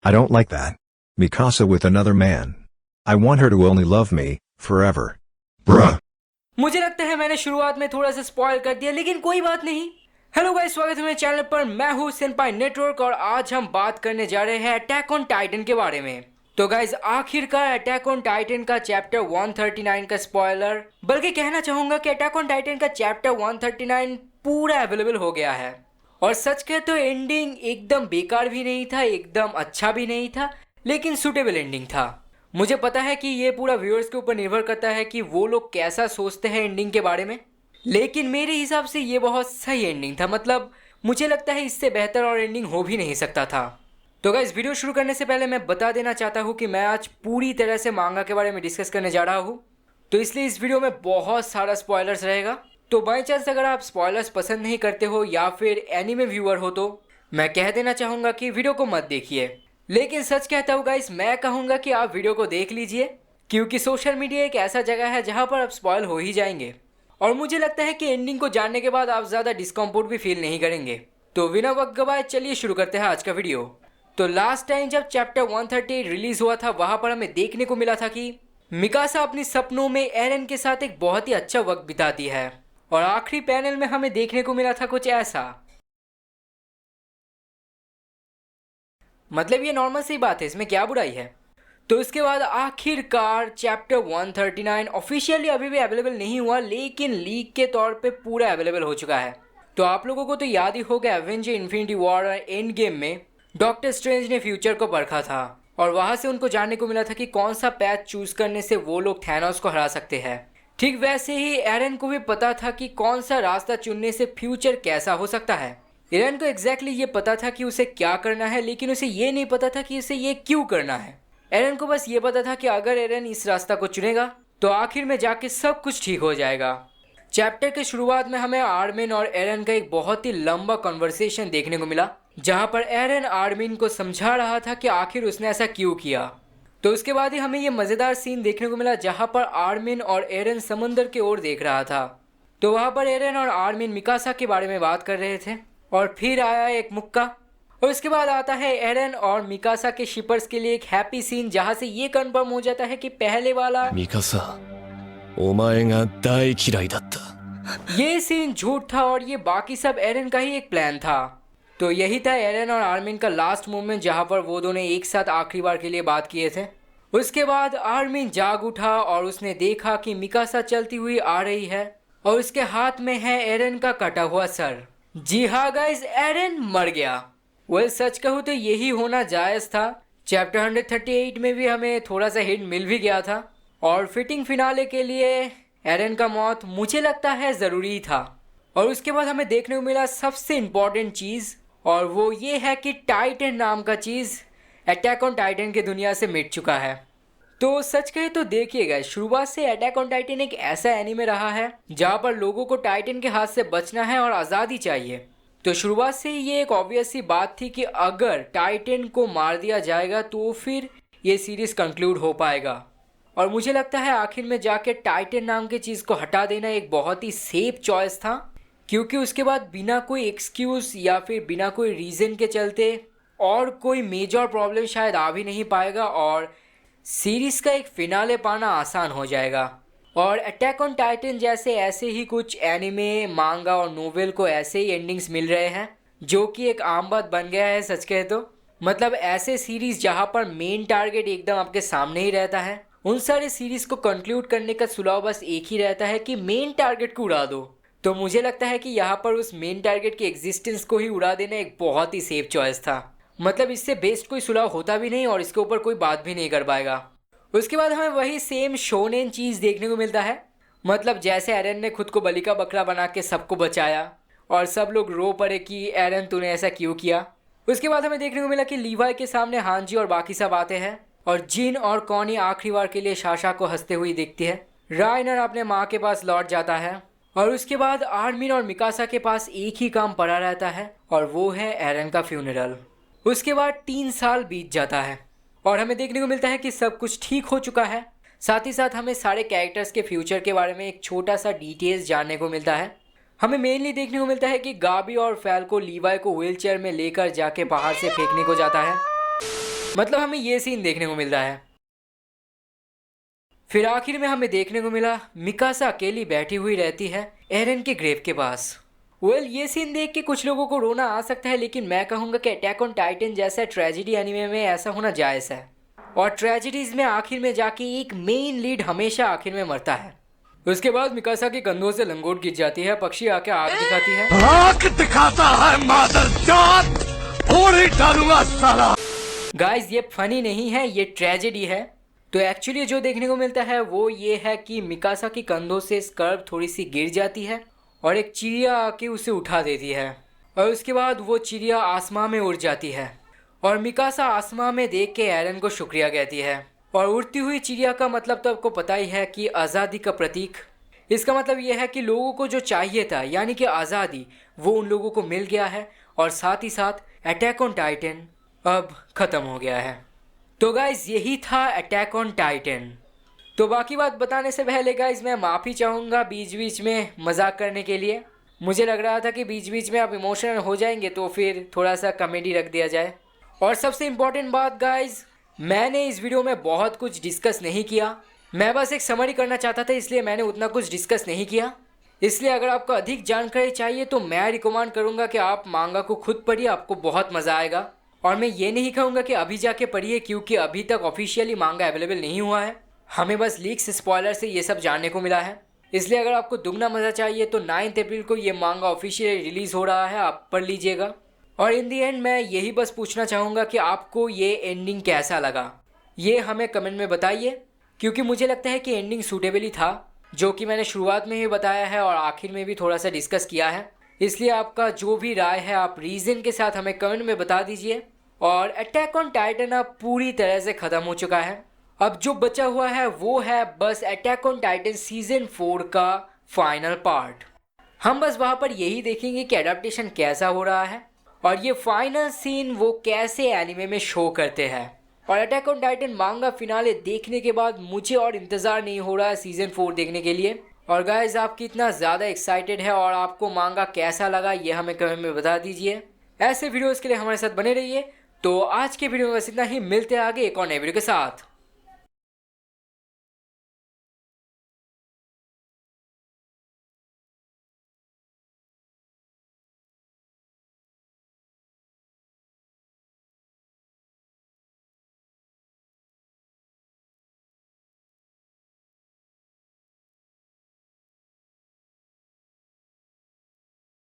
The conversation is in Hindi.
I don't like that. Mikasa with another man. I want her to only love me, forever. Bruh. मुझे लगता है मैंने शुरुआत में थोड़ा सा स्पॉइल कर दिया, लेकिन कोई बात नहीं। हेलो गाइस, स्वागत है मेरे चैनल पर। मैं हूँ सेनपाई नेटवर्क और आज हम बात करने जा रहे हैं अटैक ऑन टाइटन के बारे में। तो गाइस, आखिरकार अटैक ऑन टाइटन का चैप्टर 139 का स्पॉइलर, बल्कि कहना चाहूंगा कि अटैक ऑन टाइटन का चैप्टर 139 पूरा अवेलेबल हो गया है। और सच कहे तो एंडिंग एकदम बेकार भी नहीं था, एकदम अच्छा भी नहीं था, लेकिन सुटेबल एंडिंग था। मुझे पता है कि ये पूरा व्यूअर्स के ऊपर निर्भर करता है कि वो लोग कैसा सोचते हैं एंडिंग के बारे में, लेकिन मेरे हिसाब से ये बहुत सही एंडिंग था। मतलब मुझे लगता है इससे बेहतर और एंडिंग हो भी नहीं सकता था। तो गाइस, वीडियो शुरू करने से पहले मैं बता देना चाहता हूँ कि मैं आज पूरी तरह से मांगा के बारे में डिस्कस करने जा रहा हूँ, तो इसलिए इस वीडियो में बहुत सारा स्पॉयलर्स रहेगा। तो बाई चांस अगर आप स्पॉयलर्स पसंद नहीं करते हो या फिर एनीमे व्यूअर हो तो मैं कह देना चाहूँगा कि वीडियो को मत देखिए। लेकिन सच कहता हूँ गाइस, मैं कहूँगा कि आप वीडियो को देख लीजिए, क्योंकि सोशल मीडिया एक ऐसा जगह है जहाँ पर आप स्पॉयल हो ही जाएंगे। और मुझे लगता है कि एंडिंग को जानने के बाद आप ज़्यादा डिस्कम्फर्ट भी फील नहीं करेंगे। तो बिना वक्त गवाए चलिए शुरू करते हैं आज का वीडियो। तो लास्ट टाइम जब चैप्टर 138 रिलीज हुआ था, वहाँ पर हमें देखने को मिला था कि मिकासा अपनी सपनों में एरन के साथ एक बहुत ही अच्छा वक्त बिताती है। और आखिरी पैनल में हमें देखने को मिला था कुछ ऐसा। मतलब ये नॉर्मल सी बात है, इसमें क्या बुराई है। तो इसके बाद आखिरकार चैप्टर 139 ऑफिशियली अभी भी अवेलेबल नहीं हुआ, लेकिन लीक के तौर पे पूरा अवेलेबल हो चुका है। तो आप लोगों को तो याद ही होगा, एवेंजर इन्फिनिटी वॉर और एंड गेम में डॉक्टर स्ट्रेंज ने फ्यूचर को परखा था और वहां से उनको जानने को मिला था कि कौन सा पैथ चूज करने से वो लोग थैनोस को हरा सकते हैं। ठीक वैसे ही एरन को भी पता था कि कौन सा रास्ता चुनने से फ्यूचर कैसा हो सकता है। एरन को एग्जैक्टली ये पता था कि उसे क्या करना है, लेकिन उसे ये नहीं पता था कि उसे ये क्यों करना है। एरन को बस ये पता था कि अगर एरन इस रास्ता को चुनेगा तो आखिर में जाके सब कुछ ठीक हो जाएगा। चैप्टर के शुरुआत में हमें आर्मिन और एरन का एक बहुत ही लंबा कन्वर्सेशन देखने को मिला, जहां पर एरन आर्मिन को समझा रहा था कि आखिर उसने ऐसा क्यों किया। तो उसके बाद ही हमें ये मज़ेदार सीन देखने को मिला जहां पर आर्मिन और एरन समंदर की ओर देख रहा था। तो वहां पर एरन और आर्मिन मिकासा के बारे में बात कर रहे थे और फिर आया एक मुक्का। और उसके बाद आता है एरन और मिकासा के शिपर्स के लिए एक हैप्पी सीन, जहां से ये कंफर्म हो जाता है कि पहले वाला ミカサ、お前が大嫌いだった。 ये सीन झूठ था और ये बाकी सब एरन का ही एक प्लान था। तो यही था एरन और आर्मिन का लास्ट मोमेंट, जहां पर वो दोनों एक साथ आखिरी बार के लिए बात किए थे। उसके बाद आर्मिन जाग उठा और उसने देखा कि मिकासा चलती हुई आ रही है और उसके हाथ में है एरन का कटा हुआ सर। जी हाँ गाइस, एरन मर गया। वेल, सच कहूँ तो यही होना जायज़ था। चैप्टर 138 में भी हमें थोड़ा सा हिंट मिल भी गया था और फिटिंग फिनाले के लिए एरन का मौत मुझे लगता है ज़रूरी था। और उसके बाद हमें देखने को मिला सबसे इम्पॉर्टेंट चीज़, और वो ये है कि टाइटन नाम का चीज़ अटैक ऑन टाइटन की दुनिया से मिट चुका है। तो सच कहे तो देखिएगा, शुरुआत से अटैक ऑन टाइटन एक ऐसा एनीमे रहा है जहाँ पर लोगों को टाइटन के हाथ से बचना है और आज़ादी चाहिए। तो शुरुआत से ही ये एक ऑब्वियस सी बात थी कि अगर टाइटन को मार दिया जाएगा तो फिर ये सीरीज़ कंक्लूड हो पाएगा। और मुझे लगता है आखिर में जाके टाइटन नाम की चीज़ को हटा देना एक बहुत ही सेफ चॉइस था, क्योंकि उसके बाद बिना कोई एक्सक्यूज़ या फिर बिना कोई रीज़न के चलते और कोई मेजर प्रॉब्लम शायद आ भी नहीं पाएगा और सीरीज़ का एक फिनाले पाना आसान हो जाएगा। और अटैक ऑन टाइटन जैसे ऐसे ही कुछ एनिमे, मांगा और नोवेल को ऐसे ही एंडिंग्स मिल रहे हैं, जो कि एक आम बात बन गया है सच कहे तो। मतलब ऐसे सीरीज़ जहाँ पर मेन टारगेट एकदम आपके सामने ही रहता है, उन सारे सीरीज़ को कंक्लूड करने का सुझाव बस एक ही रहता है कि मेन टारगेट को उड़ा दो। तो मुझे लगता है कि यहाँ पर उस मेन टारगेट की एग्जिस्टेंस को ही उड़ा देना एक बहुत ही सेफ चॉइस था। मतलब इससे बेस्ट कोई सुलह होता भी नहीं और इसके ऊपर कोई बात भी नहीं कर पाएगा। उसके बाद हमें वही सेम शोनेन चीज़ देखने को मिलता है। मतलब जैसे एरन ने खुद को बलि का बकरा बना के सबको बचाया और सब लोग रो पड़े कि एरन तूने ऐसा क्यों किया। उसके बाद हमें देखने को मिला कि लीवाई के सामने हांजी और बाकी सब आते हैं और जिन और कॉनी आखिरी बार के लिए साशा को हंसते हुई दिखती है। राइनर अपने माँ के पास लौट जाता है और उसके बाद आर्मिन और मिकासा के पास एक ही काम पड़ा रहता है और वो है एरन का फ्यूनरल। उसके बाद 3 साल बीत जाता है और हमें देखने को मिलता है कि सब कुछ ठीक हो चुका है। साथ ही साथ हमें सारे कैरेक्टर्स के फ्यूचर के बारे में एक छोटा सा डिटेल्स जानने को मिलता है। हमें मेनली देखने को मिलता है कि गाबी और फैल्को लीवाई को व्हीलचेयर में लेकर जाके बाहर से फेंकने को जाता है। मतलब हमें ये सीन देखने को मिल रहा है। फिर आखिर में हमें देखने को मिला मिकासा अकेली बैठी हुई रहती है एरन के ग्रेव के पास। ये सीन देख के कुछ लोगों को रोना आ सकता है, लेकिन मैं कहूँगा कि अटैक ऑन टाइटन जैसा ट्रेजेडी एनीमे में ऐसा होना जायज़ है। और ट्रेजेडीज में आखिर में जाके एक मेन लीड हमेशा आखिर में मरता है। उसके बाद मिकासा के कंधों से लंगोट गिर जाती है, पक्षी आके आग दिखाती है। आग दिखाता है मादरजात, फोड़ ही डालूंगा साला। गाइस ये फनी नहीं है, ये ट्रेजेडी है। तो एक्चुअली जो देखने को मिलता है वो ये है कि मिकासा के कंधों से स्कर्फ थोड़ी सी गिर जाती है और एक चिड़िया आके उसे उठा देती है और उसके बाद वो चिड़िया आसमां में उड़ जाती है और मिकासा आसमां में देख के एरन को शुक्रिया कहती है। और उड़ती हुई चिड़िया का मतलब तो आपको पता ही है कि आज़ादी का प्रतीक। इसका मतलब यह है कि लोगों को जो चाहिए था यानी कि आज़ादी वो उन लोगों को मिल गया है और साथ ही साथ अटैक ऑन टाइटन अब ख़त्म हो गया है। तो गाइज यही था अटैक ऑन टाइटन। तो बाकी बात बताने से पहले गाइज मैं माफ़ी चाहूँगा बीच बीच में मजाक करने के लिए। मुझे लग रहा था कि बीच बीच में आप इमोशनल हो जाएंगे तो फिर थोड़ा सा कॉमेडी रख दिया जाए। और सबसे इम्पॉर्टेंट बात गाइज, मैंने इस वीडियो में बहुत कुछ डिस्कस नहीं किया। मैं बस एक समरी करना चाहता था, इसलिए मैंने उतना कुछ डिस्कस नहीं किया। इसलिए अगर आपको अधिक जानकारी चाहिए तो मैं रिकमेंड करूँगा कि आप मांगा को खुद पढ़िए, आपको बहुत मज़ा आएगा। और मैं ये नहीं कहूँगा कि अभी जाके पढ़िए, क्योंकि अभी तक ऑफिशियली मांगा अवेलेबल नहीं हुआ है। हमें बस लीक्स स्पॉइलर से ये सब जानने को मिला है। इसलिए अगर आपको दुगना मज़ा चाहिए तो 9 अप्रैल को ये मांगा ऑफिशियली रिलीज़ हो रहा है, आप पढ़ लीजिएगा। और इन दी एंड मैं यही बस पूछना चाहूँगा कि आपको ये एंडिंग कैसा लगा, ये हमें कमेंट में बताइए, क्योंकि मुझे लगता है कि एंडिंग सूटेबल ही था, जो कि मैंने शुरुआत में ही बताया है और आखिर में भी थोड़ा सा डिस्कस किया है। इसलिए आपका जो भी राय है आप रीज़न के साथ हमें कमेंट में बता दीजिए। और अटैक ऑन टाइटन अब पूरी तरह से ख़त्म हो चुका है। अब जो बचा हुआ है वो है बस अटैक ऑन टाइटन सीजन 4 का फाइनल पार्ट। हम बस वहाँ पर यही देखेंगे कि एडाप्टेशन कैसा हो रहा है और ये फाइनल सीन वो कैसे एनिमे में शो करते हैं। और अटैक ऑन टाइटन मांगा फिनाले देखने के बाद मुझे और इंतज़ार नहीं हो रहा है सीजन 4 देखने के लिए। और गाइज आप कितना ज़्यादा एक्साइटेड है और आपको मांगा कैसा लगा ये हमें कमेंट में बता दीजिए। ऐसे वीडियोज़ के लिए हमारे साथ बने रहिए। तो आज के वीडियो में बस इतना ही, मिलते हैं आगे एक और नए वीडियो के साथ।